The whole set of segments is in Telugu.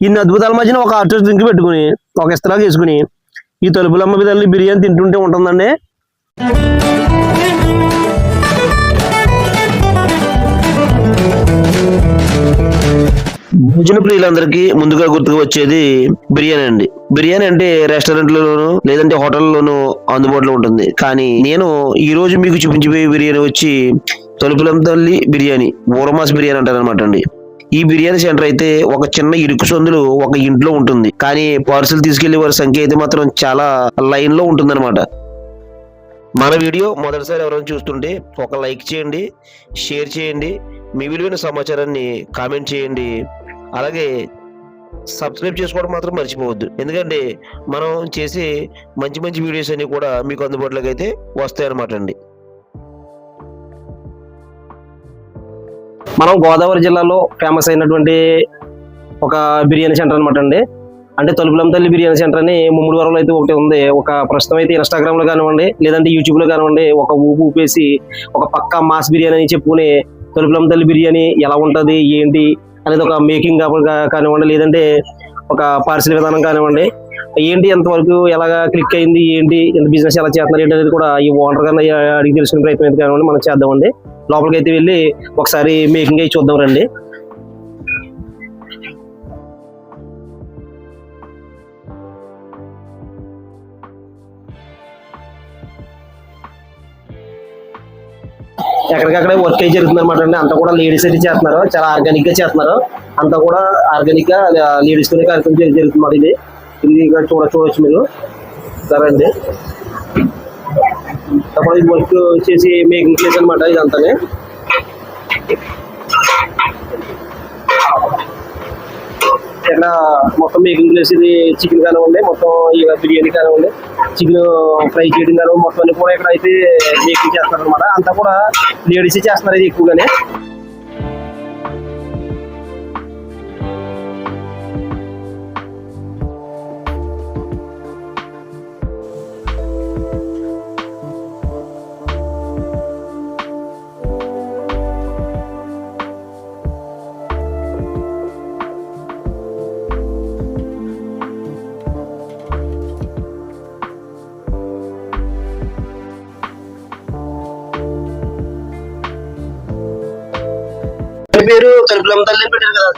ఇన్ని అద్భుతాల మధ్యన ఒక హాట్ డ్రింక్ పెట్టుకుని ఒక ఇస్తరాకు వేసుకుని ఈ తలుపులమ్మ తల్లి బిర్యానీ తింటుంటే ఉంటుందండి. భోజన ప్రియులందరికీ ముందుగా గుర్తుకు వచ్చేది బిర్యానీ అండి. బిర్యానీ అంటే రెస్టారెంట్లలోను లేదంటే హోటల్లోనూ అందుబాటులో ఉంటుంది. కానీ నేను ఈ రోజు మీకు చూపించబోయే బిర్యానీ వచ్చి తలుపులమ్మ తల్లి బిర్యానీ, ఊరమాస్ బిర్యానీ అంటారు అనమాట అండి. ఈ బిర్యానీ సెంటర్ అయితే ఒక చిన్న ఇరుకు సందులు ఒక ఇంట్లో ఉంటుంది. కానీ పార్సిల్ తీసుకెళ్లే వారి సంఖ్య అయితే మాత్రం చాలా లైన్ లో ఉంటుందన్నమాట. మన వీడియో మొదటిసారి ఎవరైనా చూస్తుంటే ఒక లైక్ చేయండి, షేర్ చేయండి, మీ విలువైన సమాచారాన్ని కామెంట్ చేయండి. అలాగే సబ్స్క్రైబ్ చేసుకోవడం మాత్రం మర్చిపోవద్దు. ఎందుకంటే మనం చేసే మంచి మంచి వీడియోస్ అన్ని కూడా మీకు అందుబాటులోకి అయితే వస్తాయి అన్నమాట అండి. మనం గోదావరి జిల్లాలో ఫేమస్ అయినటువంటి ఒక బిర్యానీ సెంటర్ అనమాట అండి. అంటే తలుపులమ్మ తల్లి బిర్యానీ సెంటర్ అని ముమ్మడివరంలో అయితే ఒకటి ఉంది. ఒక ప్రస్తుతం అయితే ఇన్స్టాగ్రామ్ లో కానివ్వండి లేదంటే యూట్యూబ్ లో కానివ్వండి ఒక ఊపేసి ఒక పక్కా మాస్ బిర్యానీ అని చెప్పుకుని తలుపులమ్మ తల్లి బిర్యానీ ఎలా ఉంటుంది ఏంటి అనేది ఒక మేకింగ్ కానివ్వండి లేదంటే ఒక పార్సిల్ విధానం కానివ్వండి ఏంటి ఎంతవరకు ఎలాగా క్లిక్ అయింది ఏంటి ఎంత బిజినెస్ ఎలా చేస్తున్నారు ఏంటి అనేది కూడా ఈ ఓనర్ గారిని అడిగి తెలుసుకునే ప్రయత్నం అయితే కానివ్వండి మనం చేద్దామండి. లోపలికి అయితే వెళ్ళి ఒకసారి మేకింగ్ అయి చూద్దాం రండి. ఎక్కడికక్కడే వర్క్ అయి జరుగుతుంది అనమాట అండి. అంతా కూడా లేడీస్ అయితే చేస్తున్నారు, చాలా ఆర్గానిక్ గా చేస్తున్నారు. అంతా కూడా ఆర్గానిక్ గా లేడీస్ తోనే కార్యక్రమం జరుగుతుంది. ఇది ఇక్కడ చూడొచ్చు మీరు సరే అండి. అప్పుడు ఇది వర్క్ చేసి మేకింగ్ ప్లేస్ అనమాట ఇదంతానే. ఇక్కడ మొత్తం మేకింగ్ ప్లేస్ ఇది చికెన్ కానివ్వండి మొత్తం బిర్యానీ కానివ్వండి చికెన్ ఫ్రై చేయడం కానివ్వండి మొత్తం అన్ని కూడా ఇక్కడ అయితే మేకింగ్ చేస్తారు అనమాట. అంతా కూడా లేడీస్ చేస్తున్నారు ఇది ఎక్కువగానే. పేరు తలుపులమ్మ తల్లి పెట్టారు కదా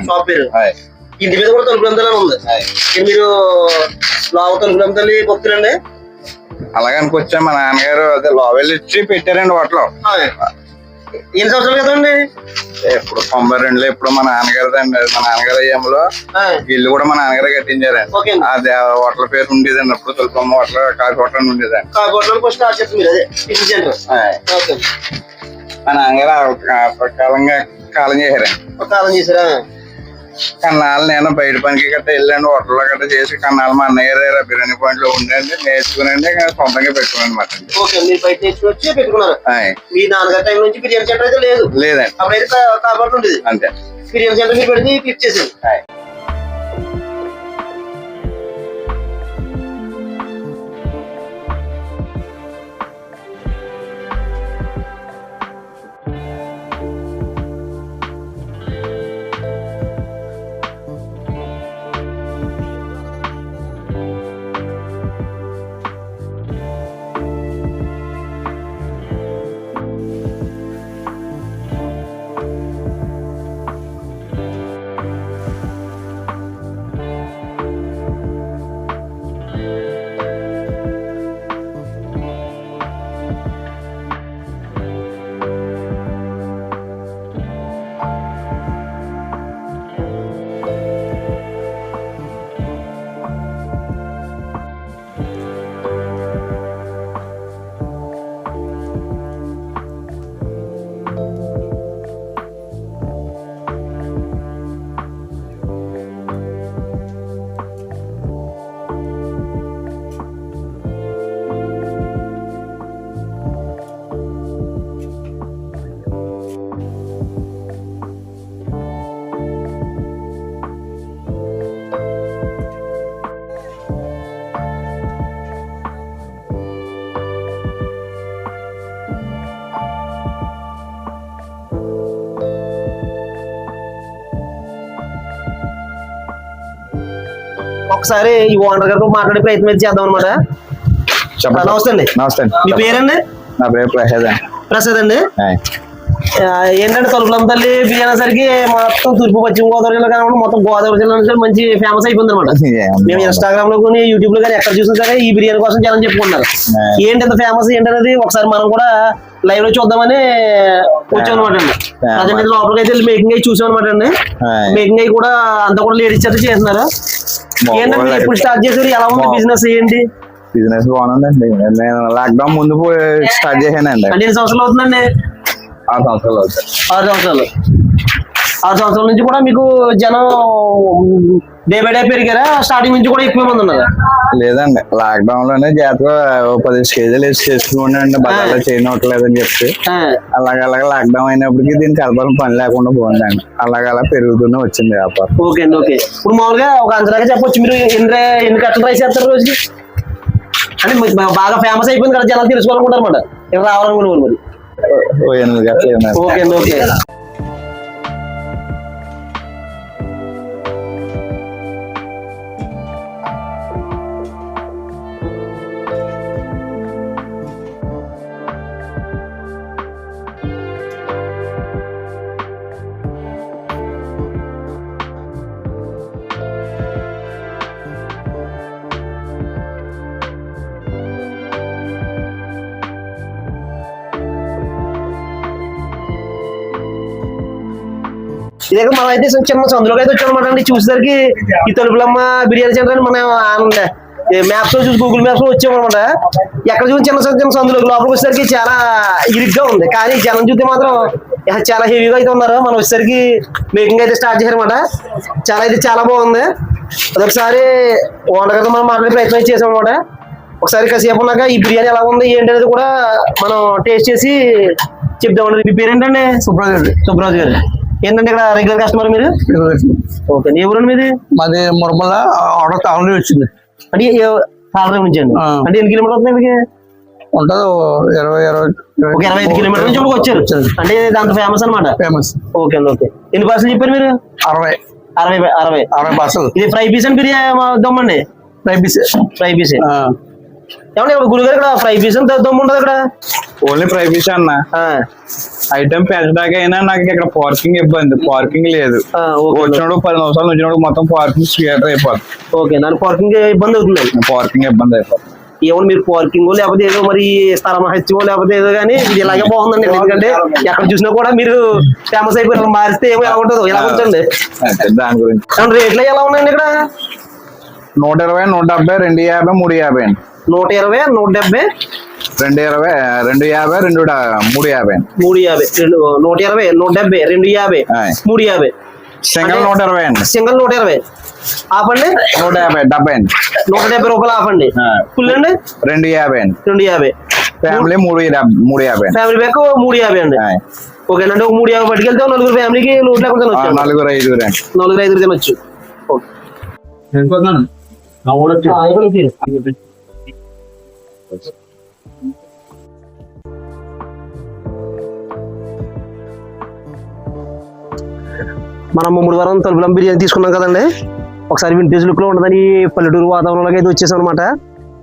షాప్ పేరు, ఇంటి మీద కూడా తలుపులమ్మ తల్లి ఉంది. మీరు తలుపులమ్మ తల్లి భక్తులండి? అలాగే అనుకొచ్చా. మా నాన్నగారు అదే లోవెల్ ఇచ్చి పెట్టారండి హోటల్. ఎన్ని సంవత్సరాలు కదండి? ఎప్పుడు 92లో ఎప్పుడు మా నాన్నగారు అండి. మా నాన్నగారు అయ్యంలో ఇల్లు కూడా మా నాన్నగారు కట్టించారండి. అదే హోటల్ పేరు ఉండేదండి అప్పుడు తలుపులమ్మ హోటల్, కాకి హోటల్ ఉండేదండి. మా నాన్నగారు కాలం చేశారా? కన్నాళ్ళు నేను బయట పనికి గట్ట వెళ్ళండి, హోటల్లో గట్ట చేసి కన్నాళ్ళు మా అన్నయ్య బిర్యానీ పాయింట్ లో ఉండండి నేర్చుకునండి సొంతంగా పెట్టుకున్నాను మాట. మీ నాన్నగారి టైం నుంచి బిర్యానీ సెంటర్ అయితే లేదండి, అప్పుడైతే కాబట్టి ఉండేది అంతే. బిర్యానీ సెంటర్ మీరు పెడితే క్లిక్ చేసేది. ఒకసారి ఈ ఓనర్ గారితో మాట్లాడే ప్రయత్నం అయితే చేద్దాం అనమాట. చెప్పండి. నమస్తే అండి. నమస్తే అండి. మీ పేరండి? నా పేరు ప్రసాద్ అండి. ప్రసాద్ అండి. ఏంటంటే తలుపులమ్మ తల్లి బిర్యానీ సరికి మొత్తం తూర్పు పశ్చిమ గోదావరి జిల్లా కాకుండా మొత్తం గోదావరి జిల్లా నుంచి మంచి ఫేమస్ అయిపోయింది అనమాట. మేము ఇన్స్టాగ్రామ్ లో కానీ యూట్యూబ్ లో కానీ ఎక్కడ చూసినా సరే ఈ బిర్యానీ కోసం జనం చెప్పుకుంటున్నారు. ఏంటి అంత ఫేమస్ ఏంటనేది ఒకసారి మనం కూడా లైవ్ లో చూద్దామని వచ్చాం అనమాట అండి. అదే లోపలికి అయితే మేకింగ్ అయ్యి చూసాం అనమాట అండి. మేకింగ్ అయ్యి కూడా అంతా కూడా లేడీస్ చేత చేస్తున్నారు. ఏంటంటే ఎప్పుడు స్టార్ట్ చేశారు, ఎలా ఉంది బిజినెస్ ఏంటి? బిజినెస్ బాగుందండి. నేను లాక్డౌన్ ముందు స్టార్ట్ చేశానండి. అంటే ఎన్ని సంవత్సరాలు అవుతుందండి? 6 సంవత్సరాలు అవుతాయి. 6 సంవత్సరాలు. 6 సంవత్సరాల నుంచి కూడా మీకు జనం డే బై డే పెరిగారా? స్టార్టింగ్ నుంచి కూడా ఎక్కువ మంది ఉన్నారు? లేదండి, లాక్డౌన్ లోనే జాతర 10 కేజీలు వేసి చేసుకున్నాండి. బజార్లో చేయనట్లేదని చెప్పి అలాగే లాక్డౌన్ అయినప్పటికీ దీనికి కలపాలని పని లేకుండా పోయిందండి. అలాగలా పెరుగుతూనే వచ్చింది వ్యాపారం. ఓకే అండి. ఓకే, ఇప్పుడు మామూలుగా ఒక అంచనాగా చెప్పొచ్చు మీరు ఎన్ని కట్టలు రైస్ చేస్తారు రోజుకి? అంటే బాగా ఫేమస్ అయిపోయింది కదా, జనాలు తెలుసుకోవాలనుకుంటారు అనమాట, ఇక్కడ రావాలనుకున్నారు మరి. 8 గంటలు. ఓకే అండి. ఓకే, ఇదే మనం అయితే చిన్న సందులోకి అయితే వచ్చామన్నమాట అండి. చూసేసరికి ఈ తలుపులమ్మ బిర్యానీ సెంటర్ అని మనం మ్యాప్స్ లో చూసి గూగుల్ మ్యాప్స్ లో వచ్చామన్నమాట. ఎక్కడ చూసి చిన్న చిన్న సందులోకి లోపలికి వచ్చేసరికి చాలా ఇరుగ్గా ఉంది, కానీ జనం చూస్తే మాత్రం చాలా హెవీగా అయితే ఉన్నారు. మనం వచ్చేసరికి మేకింగ్ అయితే స్టార్ట్ చేశారనమాట. చాలా బాగుంది. అదొకసారి ఓనర్ గారితో మనం మాట్లాడే ప్రయత్నం చేసాం అనమాట. ఒకసారి కాసేపు ఉన్నాక ఈ బిర్యానీ ఎలా ఉంది ఏంటి అనేది కూడా మనం టేస్ట్ చేసి చెప్దామండి. మీ పేరేంటండి? సుబ్రాజ్ అండి. సుబ్రాజ్ గారు. ఏంటంటే ఇక్కడ రెగ్యులర్ కస్టమర్ మీరు? ఓకే, ఎవరండి మీది? మాది మురమల ఆర్డర్ కాలనీ వచ్చింది. అంటే కాలనీ నుంచి అండి. అంటే ఎన్ని కిలోమీటర్ అవుతుంది మీకు? ఉంటుంది 25 కిలోమీటర్ నుంచి వచ్చారు. అంటే దాంతో ఫేమస్ అనమాట. ఫేమస్. ఓకే అండి. ఓకే, ఎన్ని పార్సల్ చెప్పారు మీరు? 60 పార్సల్. ఇది ఫ్రై పీస్ అని బిర్యానీ దమ్మండి? Fry piece. ఏమంటే గురుగారు ఇక్కడ ఫ్రై పీస్ అని దమ్ము ఉంటుంది ఇక్కడ? ఓన్లీ ఫ్రై పీస్ అన్న. ఐటమ్ పెంచడానికి అయినా నాకు ఇక్కడ పార్కింగ్ ఇబ్బంది. పార్కింగ్ లేదు. వచ్చినప్పుడు 10 నిమిషాలు వచ్చినప్పుడు మొత్తం పార్కింగ్ స్క్వేటర్ అయిపోతుంది. ఓకే, నాకు పార్కింగ్ ఇబ్బంది అవుతుంది. పార్కింగ్ ఇబ్బంది అయిపోతుంది. ఏమన్నా మీరు పార్కింగ్ లేకపోతే ఏదో మరి స్థలం హత్యమో లేకపోతే ఏదో, కానీ ఇది ఇలాగే బాగుందండి. ఎందుకంటే ఎక్కడ చూసినా కూడా మీరు ఫేమస్ అయిపోయారు. మారిస్తే ఏమో ఎలా ఉంటుందో ఇలా ఉంచండి. దాని గురించి రేట్లు ఎలా ఉన్నాయండి ఇక్కడ? 120, 170, 250, 350 అండి. 120, 170, 220, 250, 350. 350, 120, 170, 250, 350. సింగల్ 120 అండి. సింగల్ 120. ఆఫ్ అండి 150, 70 అండి. 170 రూపాయలు ఆఫ్ అండి. ఫుల్ అండి 250 అండి. 250. ఫ్యామిలీ 350. ఫ్యామిలీ ప్యాక్ 350 అండి. ఓకే అంటే ఒక 350 పట్టుకెళ్తే 4 ఫ్యామిలీకి లోటు లేకుండా తినొచ్చు. 4, 5 అండి. 4, 5 తినొచ్చు. మనం ముమ్మడివారం తలుపులం బిర్యానీ తీసుకున్నాం కదండి. ఒకసారి వింటేజ్ లుక్ లో ఉండదని పల్లెటూరు వాతావరణంలోకి అయితే వచ్చేసాం అనమాట.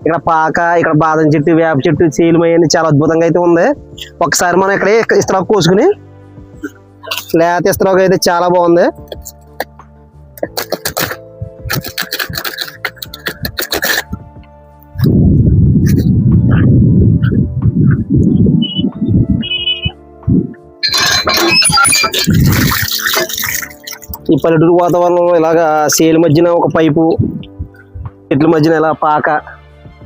ఇక్కడ పాక, ఇక్కడ బాదం చెట్టు, వేప చెట్టు, చేలుమయ్యని చాలా అద్భుతంగా అయితే ఉంది. ఒకసారి మనం ఇక్కడే ఇస్తరాకు కోసుకుని లేత ఇస్తరాకు అయితే చాలా బాగుంది. ఈ పల్లెటూరు వాతావరణంలో ఇలాగా సేలు మధ్యన ఒక పైపు, చెట్ల మధ్యన ఇలా పాక,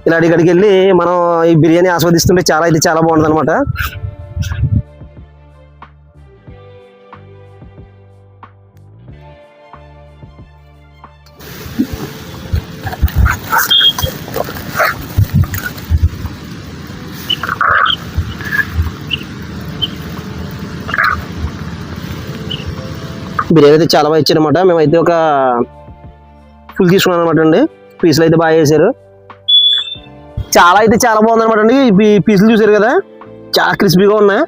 ఇలా అడిగడికి వెళ్ళి మనం ఈ బిర్యానీ ఆస్వాదిస్తుంటే చాలా బాగుంటుంది అనమాట. బిర్యానీ అయితే చాలా బాగా ఇచ్చారనమాట. మేమైతే ఒక ఫుల్ తీసుకున్నాం అనమాట అండి. పీసులు అయితే బాగా వేసారు. చాలా బాగుంది అనమాట అండి. ఈ పీసులు చూసారు కదా, చాలా క్రిస్పీగా ఉన్నాయి.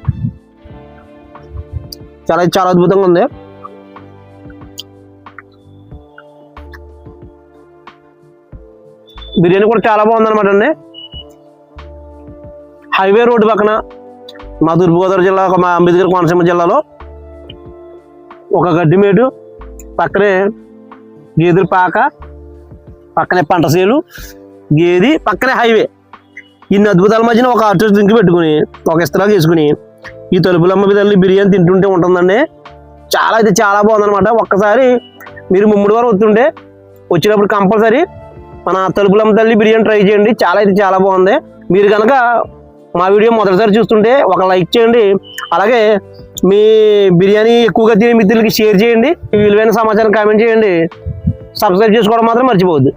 చాలా అద్భుతంగా ఉంది. బిర్యానీ కూడా చాలా బాగుందన్నమాట అండి. హైవే రోడ్డు పక్కన మా తూర్పుగోదావరి జిల్లా మా అంబేద్కర్ కోనసీమ జిల్లాలో ఒక గడ్డిమేటు పక్కనే గేదెల పాక, పక్కనే పంటసేలు, గేది, పక్కనే హైవే. ఇన్ని అద్భుతాల మధ్యన ఒక ఆటో డ్రింక్ పెట్టుకుని ఒక ఇస్తరాకు వేసుకుని ఈ తలుపులమ్మ తల్లి బిర్యానీ తింటుంటే ఉంటుందండి. చాలా అయితే చాలా బాగుందన్నమాట. ఒక్కసారి మీరు ముమ్మడి వారు వస్తుంటే వచ్చినప్పుడు కంపల్సరీ మన తలుపులమ్మ తల్లి బిర్యానీ ట్రై చేయండి. చాలా అయితే చాలా బాగుంది. మీరు కనుక మా వీడియో మొదటిసారి చూస్తుంటే ఒక లైక్ చేయండి. అలాగే మీ బిర్యానీ ఎక్కువగా తినే మిత్రులకి షేర్ చేయండి. విలువైన సమాచారం కామెంట్ చేయండి. సబ్స్క్రైబ్ చేసుకోవడం మాత్రం మర్చిపోవద్దు.